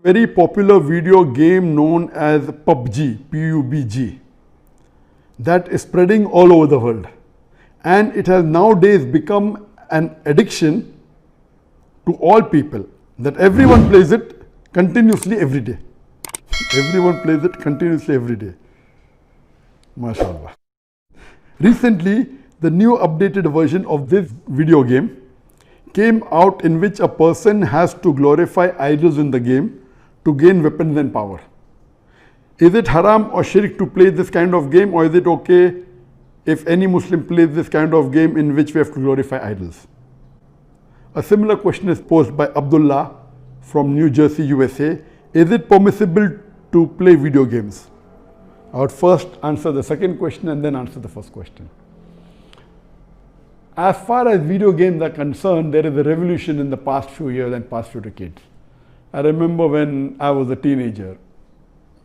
Very popular video game known as PUBG, PUBG, that is spreading all over the world. And it has nowadays become an addiction to all people, that everyone plays it continuously every day. Everyone plays it continuously every day. MashaAllah. Recently, the new updated version of this video game came out, in which a person has to glorify idols in the game to gain weapons and power. Is it haram or syirik to play this kind of game, or is it okay if any Muslim plays this kind of game in which we have to glorify idols? A similar question is posed by Abdullah from New Jersey, USA. Is it permissible to play video games? I would first answer the second question and then answer the first question. As far as video games are concerned, there is a revolution in the past few years and past few decades. I remember when I was a teenager,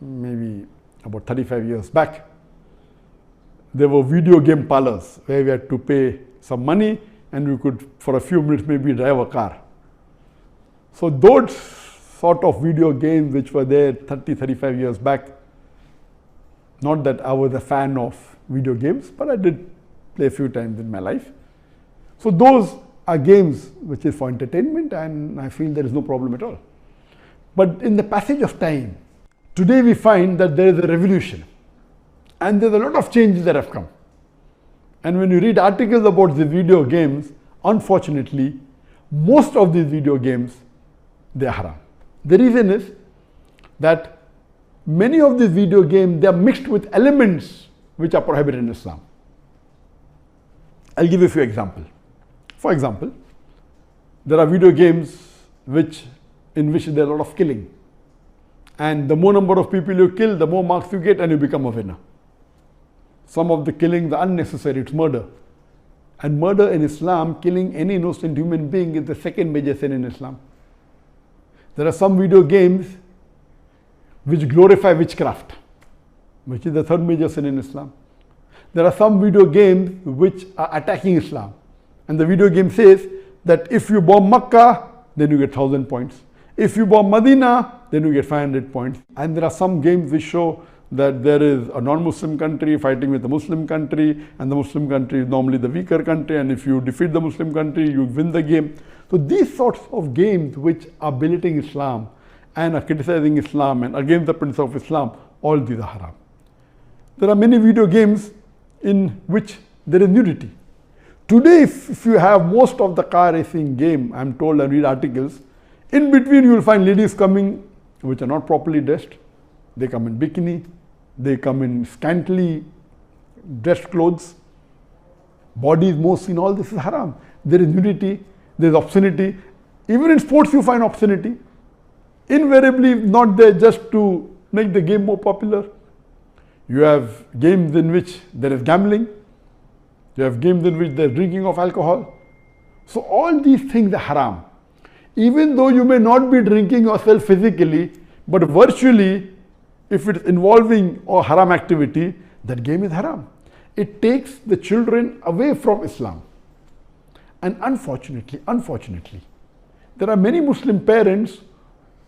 maybe about 35 years back, there were video game parlors where we had to pay some money and we could, for a few minutes, maybe drive a car. So those sort of video games which were there 30, 35 years back, not that I was a fan of video games, but I did play a few times in my life. So those are games which is for entertainment, and I feel there is no problem at all. But in the passage of time, today we find that there is a revolution and there's a lot of changes that have come. And when you read articles about the video games, unfortunately, most of these video games, they are haram. The reason is that many of these video games, they are mixed with elements which are prohibited in Islam. I'll give you a few examples. For example, there are video games in which there is a lot of killing. And the more number of people you kill, the more marks you get and you become a winner. Some of the killings are unnecessary, it's murder. And murder in Islam, killing any innocent human being, is the second major sin in Islam. There are some video games which glorify witchcraft, which is the third major sin in Islam. There are some video games which are attacking Islam. And the video game says that if you bomb Makkah, then you get 1,000 points. If you bomb Medina, then you get 500 points. And there are some games which show that there is a non-Muslim country fighting with a Muslim country, and the Muslim country is normally the weaker country, and if you defeat the Muslim country, you win the game. So these sorts of games which are belittling Islam and are criticizing Islam and against the principle of Islam, all these are haram. There are many video games in which there is nudity. Today, if you have most of the car racing game, I'm told, I read articles, in between you will find ladies coming which are not properly dressed. They come in bikini, they come in scantily dressed clothes, bodies more seen, all this is haram. There is nudity, there is obscenity. Even in sports you find obscenity. Invariably not there just to make the game more popular. You have games in which there is gambling. You have games in which there is drinking of alcohol. So all these things are haram. Even though you may not be drinking yourself physically, but virtually, if it's involving a haram activity, that game is haram. It takes the children away from Islam. And unfortunately, there are many Muslim parents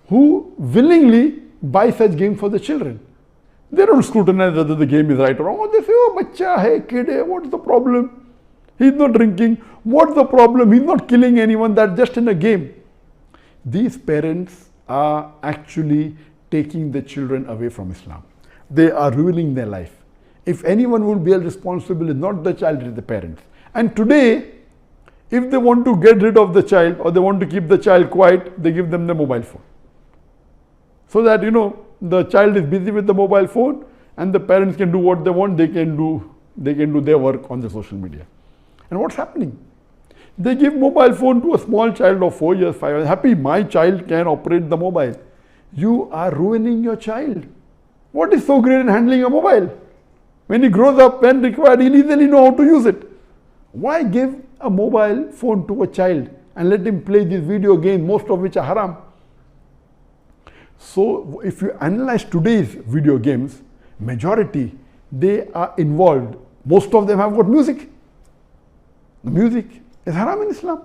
who willingly buy such games for the children. They don't scrutinize whether the game is right or wrong. They say, oh, bacha hai, kid hai, what's the problem? He's not drinking. What's the problem? He's not killing anyone. That's just in a game. These parents are actually taking the children away from Islam. They are ruining their life. If anyone will be responsible, it's not the child, it's the parents. And today, if they want to get rid of the child or they want to keep the child quiet, they give them the mobile phone. So that, the child is busy with the mobile phone and the parents can do what they want, they can do their work on the social media. And what's happening? They give mobile phone to a small child of 4 years, 5 years. Happy, my child can operate the mobile. You are ruining your child. What is so great in handling a mobile? When he grows up, when required, he'll easily know how to use it. Why give a mobile phone to a child and let him play these video games, most of which are haram? So if you analyze today's video games, majority, they are involved. Most of them have got music. The music is haram in Islam.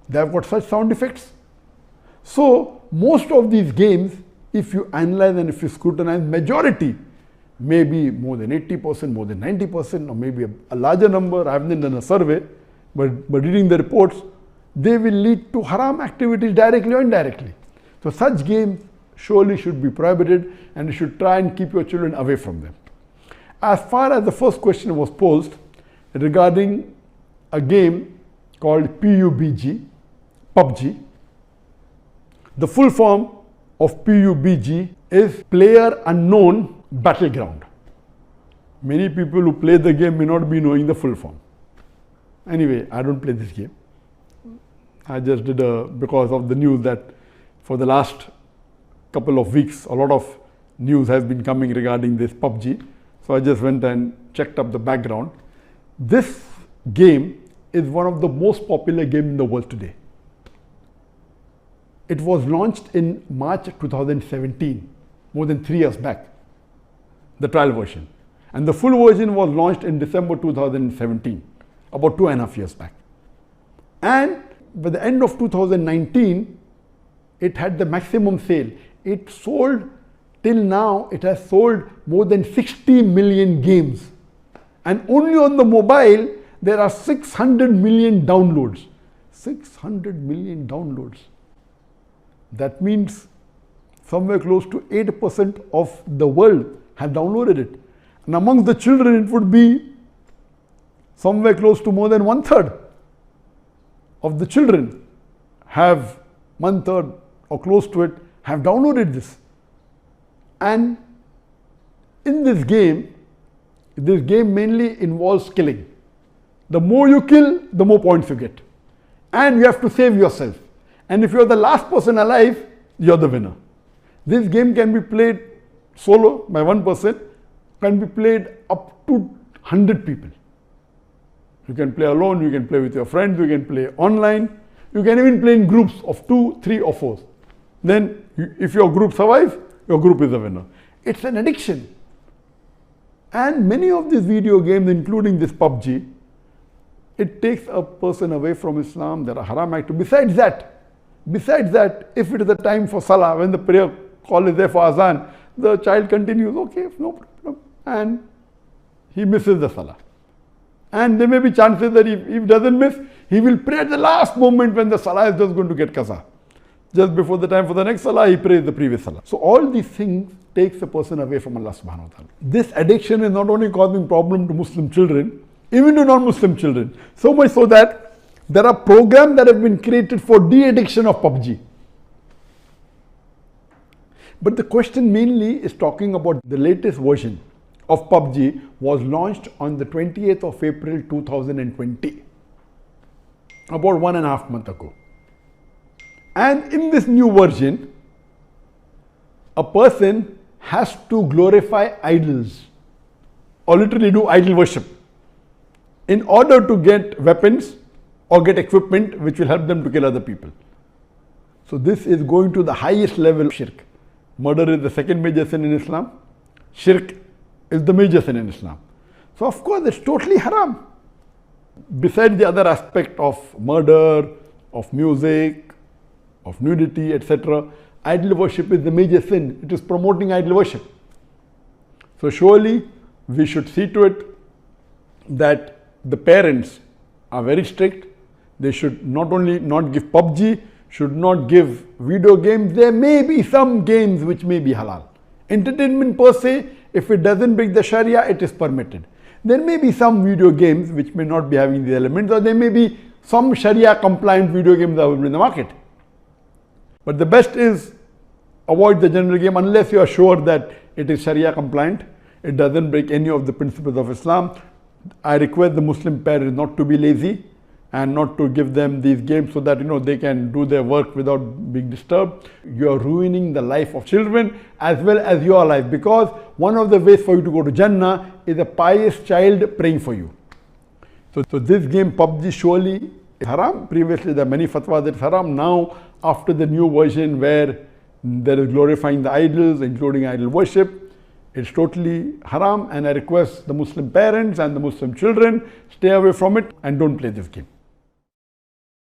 They have got such sound effects. So most of these games, if you analyze and if you scrutinize, majority, maybe more than 80%, more than 90%, or maybe a larger number, I haven't done a survey, but reading the reports, they will lead to haram activities directly or indirectly. So such games surely should be prohibited, and you should try and keep your children away from them. As far as the first question was posed regarding a game called PUBG, the full form of PUBG is Player Unknown Battleground. Many people who play the game may not be knowing the full form. Anyway, I don't play this game. I just did because of the news that for the last couple of weeks, a lot of news has been coming regarding this PUBG. So I just went and checked up the background. This game is one of the most popular games in the world today. It was launched in March 2017, more than 3 years back, the trial version. And the full version was launched in December 2017, about 2.5 years back. And by the end of 2019, it had the maximum sale. It sold, till now, it has sold more than 60 million games. And only on the mobile, there are 600 million downloads. 600 million downloads. That means somewhere close to 8% of the world have downloaded it. And amongst the children, it would be somewhere close to more than 1/3 of the children have, 1/3 or close to it, have downloaded this. And in this game mainly involves killing. The more you kill, the more points you get. And you have to save yourself. And if you're the last person alive, you're the winner. This game can be played solo by one person, can be played up to 100 people. You can play alone, you can play with your friends, you can play online, you can even play in groups of 2, 3 or 4. Then if your group survives, your group is the winner. It's an addiction. And many of these video games, including this PUBG, it takes a person away from Islam. There are haram activities. Besides that, if it is the time for Salah, when the prayer call is there for Azan, the child continues, okay, no problem, and he misses the Salah. And there may be chances that if he doesn't miss, he will pray at the last moment when the Salah is just going to get qaza. Just before the time for the next Salah, he prays the previous Salah. So all these things takes a person away from Allah subhanahu wa ta'ala. This addiction is not only causing problem to Muslim children, even to non-Muslim children. So much so that there are programs that have been created for de-addiction of PUBG. But the question mainly is talking about the latest version of PUBG was launched on the 28th of April 2020, about 1.5 months ago. And in this new version, a person has to glorify idols or literally do idol worship in order to get weapons or get equipment which will help them to kill other people. So this is going to the highest level of shirk. Murder is the second major sin in Islam. Shirk is the major sin in Islam. So of course it's totally haram. Besides the other aspect of murder, of music, of nudity, etc., idol worship is the major sin. It is promoting idol worship. So surely we should see to it that the parents are very strict. They should not only not give PUBG, should not give video games. There may be some games which may be halal. Entertainment per se, if it doesn't break the Sharia, it is permitted. There may be some video games which may not be having the elements, or there may be some Sharia compliant video games available in the market. But the best is avoid the general game unless you are sure that it is Sharia compliant. It doesn't break any of the principles of Islam. I request the Muslim parents not to be lazy and not to give them these games so that they can do their work without being disturbed. You are ruining the life of children as well as your life, because one of the ways for you to go to Jannah is a pious child praying for you. So this game PUBG surely is haram. Previously there are many fatwas that it's haram. Now after the new version where there is glorifying the idols, including idol worship, it's totally haram, and I request the Muslim parents and the Muslim children stay away from it and don't play this game.